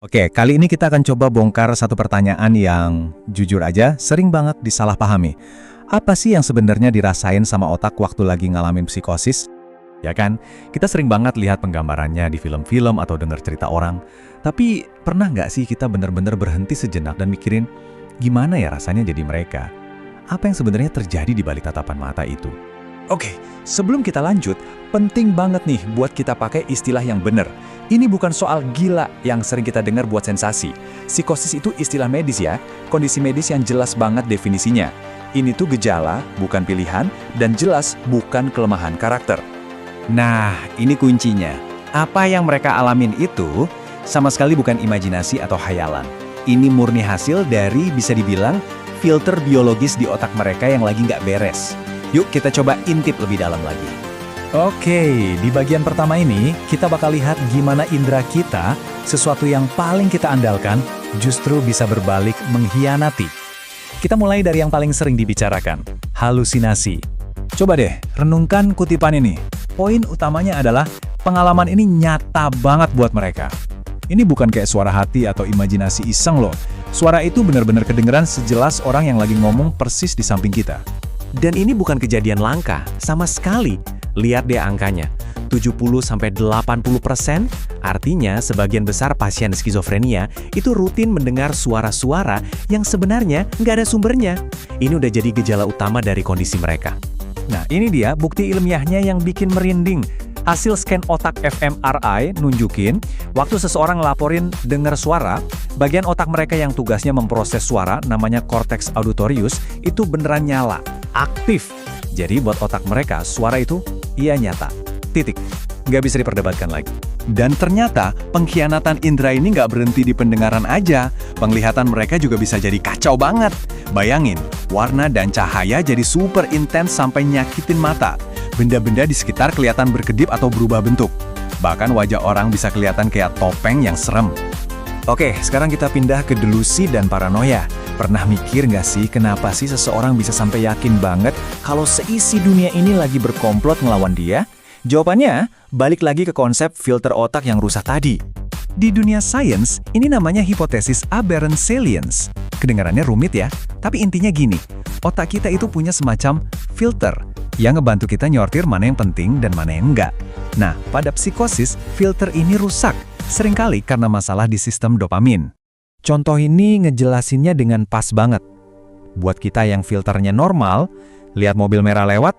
Oke, kali ini kita akan coba bongkar satu pertanyaan yang jujur aja sering banget disalahpahami. Apa sih yang sebenarnya dirasain sama otak waktu lagi ngalamin psikosis? Ya kan, kita sering banget lihat penggambarannya di film-film atau dengar cerita orang. Tapi pernah nggak sih kita benar-benar berhenti sejenak dan mikirin gimana ya rasanya jadi mereka? Apa yang sebenarnya terjadi di balik tatapan mata itu? Oke, sebelum kita lanjut, penting banget nih buat kita pakai istilah yang benar. Ini bukan soal gila yang sering kita dengar buat sensasi. Psikosis itu istilah medis ya, kondisi medis yang jelas banget definisinya. Ini tuh gejala, bukan pilihan, dan jelas bukan kelemahan karakter. Nah, ini kuncinya. Apa yang mereka alamin itu sama sekali bukan imajinasi atau hayalan. Ini murni hasil dari bisa dibilang filter biologis di otak mereka yang lagi nggak beres. Yuk kita coba intip lebih dalam lagi. Oke, di bagian pertama ini kita bakal lihat gimana indera kita, sesuatu yang paling kita andalkan, justru bisa berbalik mengkhianati. Kita mulai dari yang paling sering dibicarakan, halusinasi. Coba deh, renungkan kutipan ini. Poin utamanya adalah pengalaman ini nyata banget buat mereka. Ini bukan kayak suara hati atau imajinasi iseng loh. Suara itu benar-benar kedengeran sejelas orang yang lagi ngomong persis di samping kita. Dan ini bukan kejadian langka, sama sekali. Lihat deh angkanya, 70–80%, artinya sebagian besar pasien skizofrenia itu rutin mendengar suara-suara yang sebenarnya nggak ada sumbernya. Ini udah jadi gejala utama dari kondisi mereka. Nah, ini dia bukti ilmiahnya yang bikin merinding. Hasil scan otak fMRI nunjukin, waktu seseorang ngelaporin dengar suara, bagian otak mereka yang tugasnya memproses suara, namanya cortex auditorius, itu beneran nyala, aktif. Jadi buat otak mereka, suara itu iya nyata. Titik. Nggak bisa diperdebatkan lagi. Dan ternyata pengkhianatan indera ini nggak berhenti di pendengaran aja. Penglihatan mereka juga bisa jadi kacau banget. Bayangin, warna dan cahaya jadi super intens sampai nyakitin mata. Benda-benda di sekitar kelihatan berkedip atau berubah bentuk. Bahkan wajah orang bisa kelihatan kayak topeng yang serem. Oke, sekarang kita pindah ke delusi dan paranoia. Pernah mikir nggak sih kenapa sih seseorang bisa sampai yakin banget kalau seisi dunia ini lagi berkomplot ngelawan dia? Jawabannya, balik lagi ke konsep filter otak yang rusak tadi. Di dunia sains, ini namanya hipotesis aberrant salience. Kedengarannya rumit ya, tapi intinya gini, otak kita itu punya semacam filter yang ngebantu kita nyortir mana yang penting dan mana yang enggak. Nah, pada psikosis, filter ini rusak, seringkali karena masalah di sistem dopamin. Contoh ini ngejelasinnya dengan pas banget. Buat kita yang filternya normal, lihat mobil merah lewat,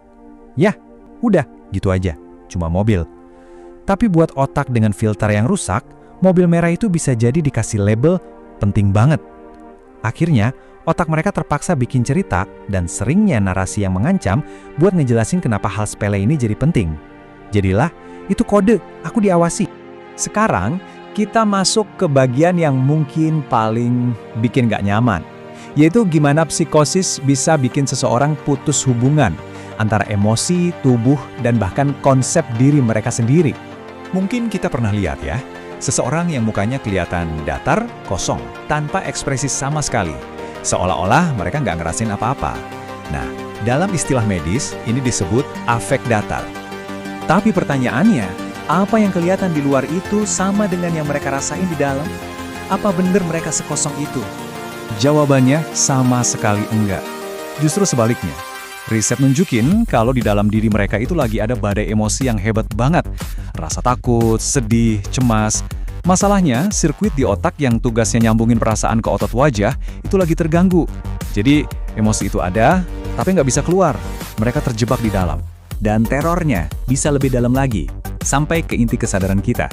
ya udah gitu aja, cuma mobil. Tapi buat otak dengan filter yang rusak, mobil merah itu bisa jadi dikasih label penting banget. Akhirnya, otak mereka terpaksa bikin cerita dan seringnya narasi yang mengancam buat ngejelasin kenapa hal sepele ini jadi penting. Jadilah, itu kode, aku diawasi. Sekarang, kita masuk ke bagian yang mungkin paling bikin gak nyaman, yaitu gimana psikosis bisa bikin seseorang putus hubungan antara emosi, tubuh, dan bahkan konsep diri mereka sendiri. Mungkin kita pernah lihat ya, seseorang yang mukanya kelihatan datar, kosong, tanpa ekspresi sama sekali. Seolah-olah mereka nggak ngerasain apa-apa. Nah, dalam istilah medis, ini disebut afek datar. Tapi pertanyaannya, apa yang kelihatan di luar itu sama dengan yang mereka rasain di dalam? Apa benar mereka sekosong itu? Jawabannya sama sekali enggak. Justru sebaliknya. Riset nunjukin kalau di dalam diri mereka itu lagi ada badai emosi yang hebat banget. Rasa takut, sedih, cemas. Masalahnya, sirkuit di otak yang tugasnya nyambungin perasaan ke otot wajah itu lagi terganggu. Jadi, emosi itu ada, tapi nggak bisa keluar. Mereka terjebak di dalam. Dan terornya bisa lebih dalam lagi, sampai ke inti kesadaran kita.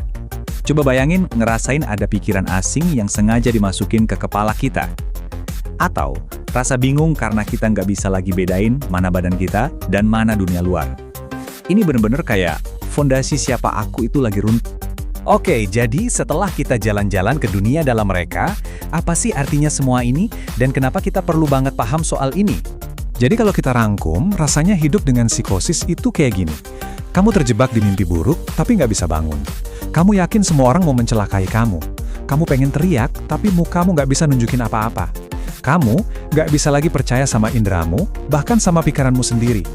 Coba bayangin ngerasain ada pikiran asing yang sengaja dimasukin ke kepala kita. Atau rasa bingung karena kita nggak bisa lagi bedain mana badan kita dan mana dunia luar. Ini bener-bener kayak fondasi siapa aku itu lagi runtuh. Oke, jadi setelah kita jalan-jalan ke dunia dalam mereka, apa sih artinya semua ini dan kenapa kita perlu banget paham soal ini? Jadi kalau kita rangkum, rasanya hidup dengan psikosis itu kayak gini. Kamu terjebak di mimpi buruk, tapi nggak bisa bangun. Kamu yakin semua orang mau mencelakai kamu. Kamu pengen teriak, tapi mukamu nggak bisa nunjukin apa-apa. Kamu nggak bisa lagi percaya sama inderamu, bahkan sama pikiranmu sendiri.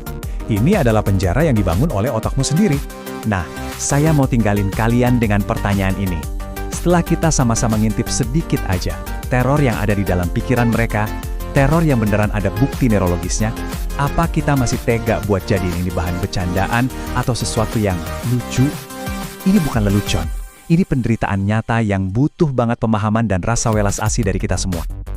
Ini adalah penjara yang dibangun oleh otakmu sendiri. Nah, saya mau tinggalin kalian dengan pertanyaan ini. Setelah kita sama-sama ngintip sedikit aja teror yang ada di dalam pikiran mereka, teror yang beneran ada bukti neurologisnya, apa kita masih tega buat jadiin ini bahan bercandaan atau sesuatu yang lucu? Ini bukan lelucon. Ini penderitaan nyata yang butuh banget pemahaman dan rasa welas asih dari kita semua.